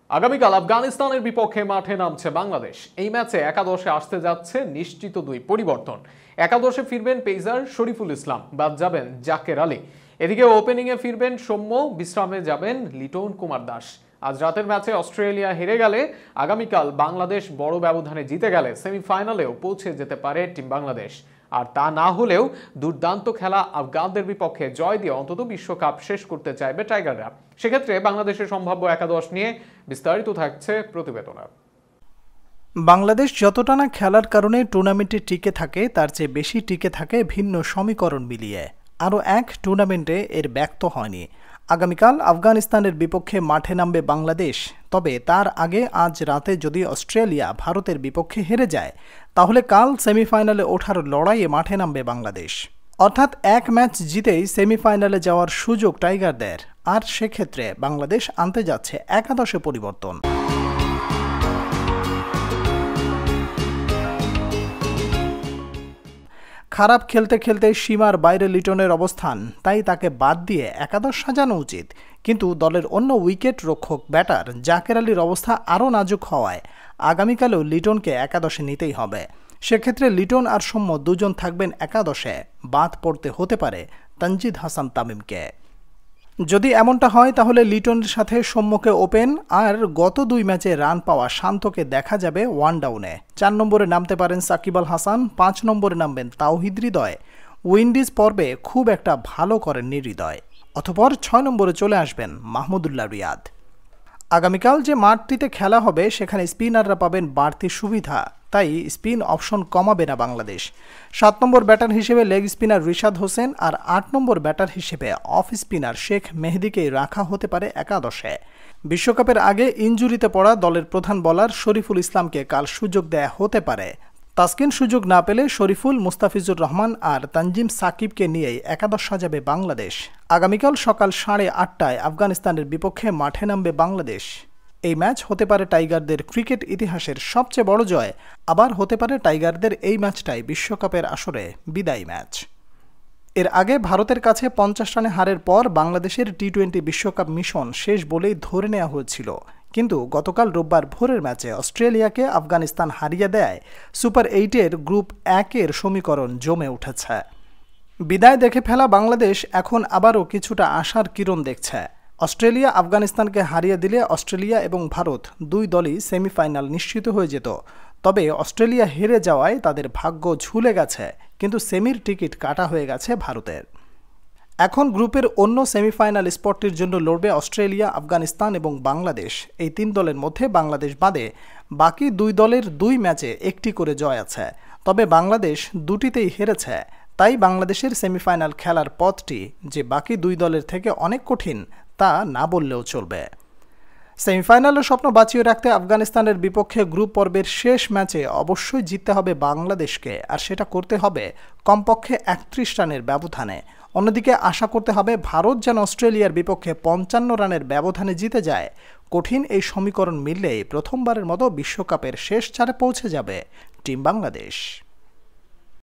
আগামীকাল আফগানিস্তানের বিপক্ষে মাঠে নামছে বাংলাদেশ। এই ম্যাচে একাদশে আসতে যাচ্ছে নিশ্চিত দুই পরিবর্তন। একাদশে ফিরবেন পেসার শরীফুল ইসলাম, বাদ যাবেন জাকের আলী। এদিকে ওপেনিংয়ে ফিরবেন সৌম্য, বিশ্রামে যাবেন লিটন কুমার দাস। আজ রাতের ম্যাচে অস্ট্রেলিয়া হেরে গেলে, আগামীকাল বাংলাদেশ বড় ব্যবধানে জিতে গেলে সেমিফাইনালেও পৌঁছে যেতে পারে টিম বাংলাদেশ। আর তা না হলেও দুর্দান্ত খেলা আফগানদের বিপক্ষে জয় দিয়ে অন্তত বিশ্বকাপ শেষ করতে চাইবে টাইগাররা। সেক্ষেত্রে বাংলাদেশের সম্ভাব্য একাদশ নিয়ে বিস্তারিত থাকছে প্রতিবেদনে। বাংলাদেশ যতটা না খেলার কারণে টুর্নামেন্টে টিকে থাকে, তার চেয়ে বেশি টিকে থাকে ভিন্ন সমীকরণ মিলিয়ে। আরও এক টুর্নামেন্টে এর ব্যক্ত হয়নি। আগামীকাল আফগানিস্তানের বিপক্ষে মাঠে নামবে বাংলাদেশ। তবে তার আগে আজ রাতে যদি অস্ট্রেলিয়া ভারতের বিপক্ষে হেরে যায়, তাহলে কাল সেমিফাইনালে ওঠার লড়াইয়ে মাঠে নামবে বাংলাদেশ। অর্থাৎ এক ম্যাচ জিতেই সেমিফাইনালে যাওয়ার সুযোগ টাইগারদের। আর সেক্ষেত্রে বাংলাদেশ আনতে যাচ্ছে একাদশে পরিবর্তন। খারাপ খেলতে খেলতে সীমার বাইরে লিটনের অবস্থান, তাই তাকে বাদ দিয়ে একাদশ সাজানো উচিত। কিন্তু দলের অন্য উইকেট রক্ষক ব্যাটার জাকের আলীর অবস্থা আরও নাজুক হওয়ায় আগামীকালেও লিটনকে একাদশে নিতেই হবে। সেক্ষেত্রে লিটন আর সৌম্য দুজন থাকবেন একাদশে। বাদ পড়তে হতে পারে তানজিদ হাসান তামিমকে। যদি এমনটা হয় তাহলে লিটনের সাথে সৌম্যকে ওপেন, আর গত দুই ম্যাচে রান পাওয়া শান্তকে দেখা যাবে ওয়ান ডাউনে। 4 নম্বরে নামতে পারেন সাকিব আল হাসান, 5 নম্বরে নামবেন তাওহিদ হৃদয়। উইন্ডিজ পর্বে খুব একটা ভালো করেননি হৃদয়। অতঃপর 6 নম্বরে চলে আসবেন মাহমুদুল্লাহ রিয়াদ। আগামীকাল যে মাঠটিতে খেলা হবে সেখানে স্পিনাররা পাবেন বাড়তি সুবিধা, তাই স্পিন অপশন কমাবে না বাংলাদেশ। 7 নম্বর ব্যাটার হিসেবে লেগ স্পিনার রিশাদ হোসেন আর 8 নম্বর ব্যাটার হিসেবে অফ স্পিনার শেখ মেহেদীকেই রাখা হতে পারে একাদশে। বিশ্বকাপের আগে ইনজুরিতে পড়া দলের প্রধান বোলার শরীফুল ইসলামকে কাল সুযোগ দেয়া হতে পারে। তাসকিন সুযোগ না পেলে শরীফুল, মুস্তাফিজুর রহমান আর তানজিম সাকিবকে নিয়েই একাদশ সাজাবে বাংলাদেশ। আগামীকাল সকাল 8:30টায় আফগানিস্তানের বিপক্ষে মাঠে নামবে বাংলাদেশ। এই ম্যাচ হতে পারে টাইগারদের ক্রিকেট ইতিহাসের সবচেয়ে বড় জয়। আবার হতে পারে টাইগারদের এই ম্যাচটাই বিশ্বকাপের আসরে বিদায়ী ম্যাচ। এর আগে ভারতের কাছে 50 রানে হারের পর বাংলাদেশের টি-20 বিশ্বকাপ মিশন শেষ বলেই ধরে নেওয়া হয়েছিল। কিন্তু গতকাল রোববার ভোরের ম্যাচে অস্ট্রেলিয়াকে আফগানিস্তান হারিয়ে দেয় সুপার 8-এর গ্রুপ 1-এর সমীকরণ জমে উঠেছে। বিদায় দেখে ফেলা বাংলাদেশ এখন আবারও কিছুটা আশার কিরণ দেখছে। অস্ট্রেলিয়া আফগানিস্তানকে হারিয়ে দিলে অস্ট্রেলিয়া এবং ভারত দুই দলই সেমিফাইনাল নিশ্চিত হয়ে যেত। তবে অস্ট্রেলিয়া হেরে যাওয়ায় তাদের ভাগ্য ঝুলে গেছে, কিন্তু সেমির টিকিট কাটা হয়ে গেছে ভারতের। এখন গ্রুপের অন্য সেমিফাইনাল স্পটটির জন্য লড়বে অস্ট্রেলিয়া, আফগানিস্তান এবং বাংলাদেশ। এই 3 দলের মধ্যে বাংলাদেশ বাদে বাকি 2 দলের 2 ম্যাচে একটি করে জয় আছে। তবে বাংলাদেশ দুটিতেই হেরেছে, তাই বাংলাদেশের সেমিফাইনাল খেলার পথটি যে বাকি 2 দলের থেকে অনেক কঠিন তা না বললেও চলবে। সেমিফাইনালের স্বপ্ন বাঁচিয়ে রাখতে আফগানিস্তানের বিপক্ষে গ্রুপ পর্বের শেষ ম্যাচে অবশ্যই জিততে হবে বাংলাদেশকে, আর সেটা করতে হবে কমপক্ষে 31 রানের ব্যবধানে। অন্যদিকে আশা করতে হবে ভারত যেন অস্ট্রেলিয়ার বিপক্ষে 55 রানের ব্যবধানে জিতে যায়। কঠিন এই সমীকরণ মিললেই প্রথমবারের মতো বিশ্বকাপের শেষ চারে পৌঁছে যাবে টিম বাংলাদেশ।